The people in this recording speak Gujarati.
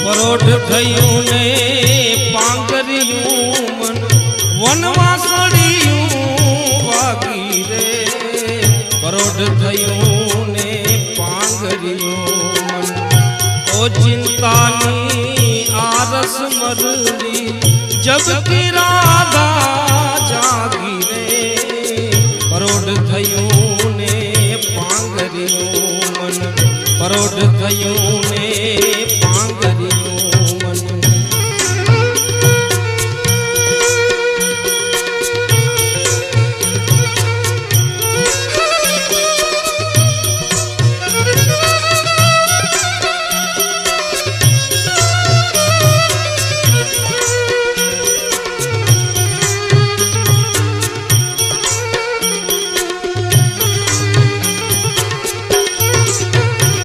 પરોઢ થયું ને પાંગર્યું મન વનવાસળિયું વાગી રે પરોઢ થયું ને પાંગર્યું મન ઓ ચિંતાની આરસ મરલી જબ કી રાધા જાગી રે પરોઢ થયું ને પાંગર્યું મન પરોઢ થયું ને પાંગર્યું